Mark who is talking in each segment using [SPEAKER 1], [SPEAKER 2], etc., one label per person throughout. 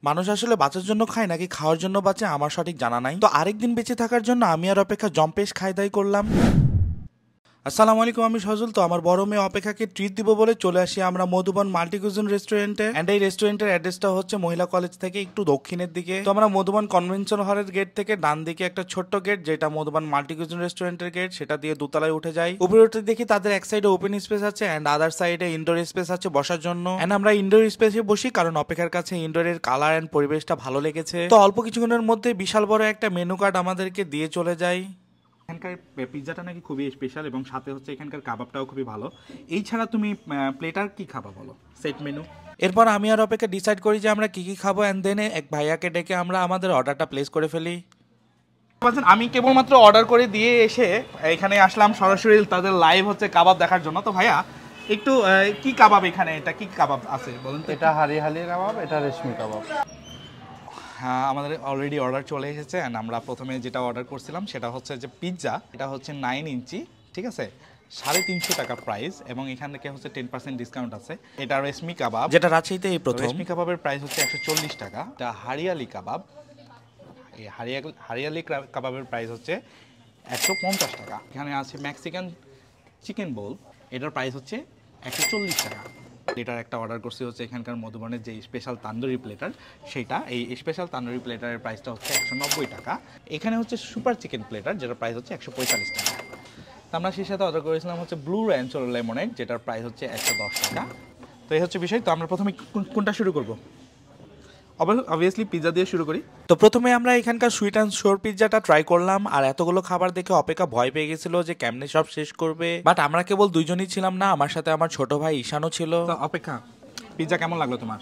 [SPEAKER 1] মানুষ আসলে বাঁচার জন্য খায় নাকি খাওয়ার জন্য বাঁচে আমার সঠিক জানা নাই। তো আরেকদিন বেঁচে থাকার জন্য আমি আর অপেক্ষা জম্পেশ খাই দাই করলাম। আসসালামু আলাইকুম, আমি সজল। তো আমার বড় মেয়ে অপেক্ষাকে ট্রিট দিব বলে চলে আসি আমরা মধুবন মাল্টিকুজিন রেস্টুরেন্টে। এন্ড এই রেস্টুরেন্টের অ্যাড্রেসটা হচ্ছে মহিলা কলেজ থেকে একটু দক্ষিণের দিকে। তো আমরা মধুবন কনভেনশন হলের গেট থেকে ডান দিকে একটা ছোট্ট গেট, যেটা মধুবন মাল্টিকুজিন রেস্টুরেন্টের গেট, সেটা দিয়ে দোতলায় উঠে যাই। উপরে উঠে দেখি তাদের এক সাইডে ওপেন স্পেস আছে এন্ড আদার সাইডে ইনডোর স্পেস আছে বসার জন্য। এন্ড আমরা ইনডোর স্পেসে বসি কারণ অপেক্ষার কাছে ইনডোরের কালার এন্ড পরিবেশটা ভালো লেগেছে। তো অল্প কিছুক্ষণের মধ্যে বিশাল বড় একটা মেনু কার্ড আমাদেরকে দিয়ে চলে যায়।
[SPEAKER 2] এখানকার পিৎজাটা নাকি খুবই স্পেশাল এবং সাথে হচ্ছে এখানকার কাবাবটাও খুবই ভালো। এই ছাড়া তুমি প্লেটার কি খাবা বলো, সেট মেনু?
[SPEAKER 1] এরপর আমি আর অপেক্ষা ডিসাইড করি যে আমরা কি কি খাবো এন্ড দেন এক ভাইয়াকে ডেকে আমরা আমাদের অর্ডারটা প্লেস করে ফেলি।
[SPEAKER 2] আমি কেবলমাত্র অর্ডার করে দিয়ে এসে এখানে আসলাম সরাসরি তাদের লাইভ হচ্ছে কাবাব দেখার জন্য। তো ভাইয়া একটু কি কাবাব, এখানে এটা কি কাবাব আছে বলুন তো?
[SPEAKER 3] এটা হালি কাবাব, এটা রেশমি কাবাব।
[SPEAKER 2] হ্যাঁ, আমাদের অলরেডি অর্ডার চলে এসেছে অ্যান্ড আমরা প্রথমে যেটা অর্ডার করছিলাম সেটা হচ্ছে যে পিৎজা। এটা হচ্ছে 9 ইঞ্চি, ঠিক আছে, 350 টাকা প্রাইস এবং এখান থেকে হচ্ছে 10% ডিসকাউন্ট আছে। এটা রেশমি কাবাব,
[SPEAKER 1] যেটা রাজশাহীতে এই প্রথম।
[SPEAKER 2] রেশমি কাবাবের প্রাইস হচ্ছে 140 টাকা। এটা হারিয়ালি কাবাব, এই হারিয়ালি কাবাবের প্রাইস হচ্ছে 150 টাকা। এখানে আছে মেক্সিকান চিকেন বোল, এটার প্রাইস হচ্ছে 140 টাকা। এটার একটা অর্ডার করছি হচ্ছে এখানকার মধুবনের যে স্পেশাল তান্দুরি প্লেটার, সেটা এই স্পেশাল তান্দুরি প্লেটারের প্রাইসটা হচ্ছে 190 টাকা। এখানে হচ্ছে সুপার চিকেন প্লেটার, যেটার প্রাইস হচ্ছে 145 টাকা। তো আমরা সেই সাথে অর্ডার করেছিলাম হচ্ছে ব্লু র্যাঞ্চ লেমনেড, যেটার প্রাইস হচ্ছে 110 টাকা। তো এই হচ্ছে বিষয়। তো আমরা প্রথমে কোনটা শুরু করবো? অবভিয়াসলি পিৎজা দিয়ে শুরু করি।
[SPEAKER 1] তো প্রথমে আমরা এখানকার সুইট অ্যান্ড শোর পিৎজাটা ট্রাই করলাম আর এতগুলো খাবার দেখে অপেক্ষা ভয় পেয়ে গেছিল যে কেমনে সব শেষ করবে। বাট আমরা কেবল দুইজনই ছিলাম না, আমার সাথে আমার ছোট ভাই ঈশানও ছিল।
[SPEAKER 2] তো অপেক্ষা, পিৎজা কেমন লাগলো তোমার?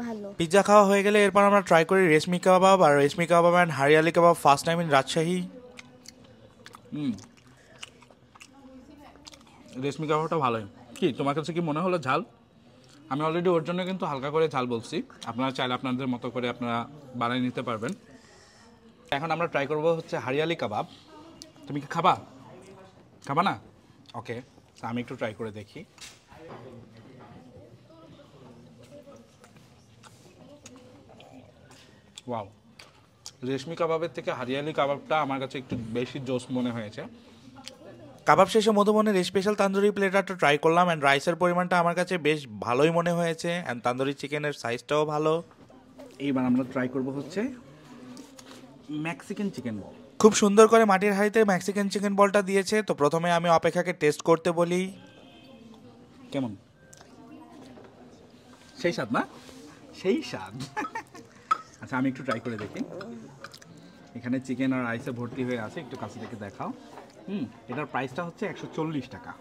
[SPEAKER 4] ভালো।
[SPEAKER 1] পিৎজা খাওয়া হয়ে গেলে এরপর আমরা ট্রাই করি রেশমি কাবাব, আর reshmi kebab and hariyali kebab first time in Rajshahi.
[SPEAKER 2] রেশমি কাবাবটা ভালোই। কি তোমার কাছে কি মনে হলো ঝাল? আমি অলরেডি ওর জন্য কিন্তু হালকা করে ঝাল বলছি, আপনারা চাইলে আপনাদের মতো করে আপনারা বানিয়ে নিতে পারবেন। এখন আমরা ট্রাই করবো হচ্ছে হারিয়ালি কাবাব। তুমি কি খাবা? খাবা না? ওকে, আমি একটু ট্রাই করে দেখি। ওয়াও, রেশমি কাবাবের থেকে হারিয়ালি কাবাবটা আমার কাছে একটু বেশি জোস মনে হয়েছে।
[SPEAKER 1] কাবাব শেষে মধুবনের স্পেশাল তান্দুরি প্লেটারটা ট্রাই করলাম অ্যান্ড রাইসের পরিমাণটা আমার কাছে বেশ ভালোই মনে হয়েছে অ্যান্ড তান্দুরি চিকেনের সাইজটাও ভালো।
[SPEAKER 2] এইবার আমরা ট্রাই করব হচ্ছে মেক্সিকান চিকেন বল।
[SPEAKER 1] খুব সুন্দর করে মাটির হাঁড়িতে মেক্সিকান চিকেন বলটা দিয়েছে। তো প্রথমে আমি অপেক্ষাকে টেস্ট করতে বলি।
[SPEAKER 2] কেমন? সেই স্বাদ না? সেই স্বাদ। আচ্ছা, আমি একটু ট্রাই করে দেখি। এখানে চিকেন আর রাইসে ভর্তি হয়ে আছে, একটু কাছে থেকে দেখাও। এটার প্রাইসটা হচ্ছে 140 টাকা।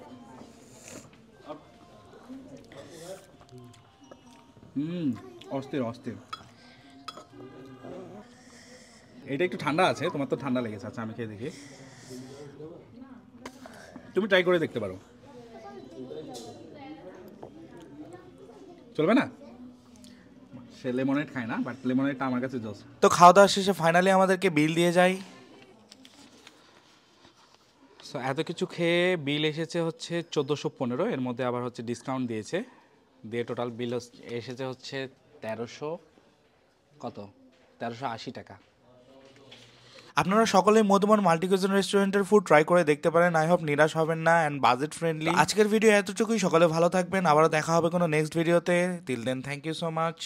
[SPEAKER 2] অস্থির অস্থির। এটা একটু ঠান্ডা আছে, তোমার তো ঠান্ডা লেগেছে। আচ্ছা, আমি খেয়ে দেখি। তুমি ট্রাই করে দেখতে পারো, চলবে না? সে লেমনেড খায় না, বাট লেমনেডটা আমার কাছে জোস।
[SPEAKER 1] তো খাওয়া দাওয়া শেষে ফাইনালি আমাদেরকে বিল দিয়ে যায়।
[SPEAKER 2] সো এত কিছু খেয়ে বিল এসেছে হচ্ছে 1415। এর মধ্যে আবার হচ্ছে ডিসকাউন্ট দিয়েছে, দিয়ে টোটাল বিল এসেছে হচ্ছে 1380 টাকা।
[SPEAKER 1] আপনারা সকলেই মধুবন মাল্টিকুজিন রেস্টুরেন্টের ফুড ট্রাই করে দেখতে পারেন। আই হোপ নিরাশ হবেন না অ্যান্ড বাজেট ফ্রেন্ডলি। আজকের ভিডিও এতটুকুই, সকলে ভালো থাকবেন, আবারও দেখা হবে কোনো নেক্সট ভিডিওতে। Till then thank you so much.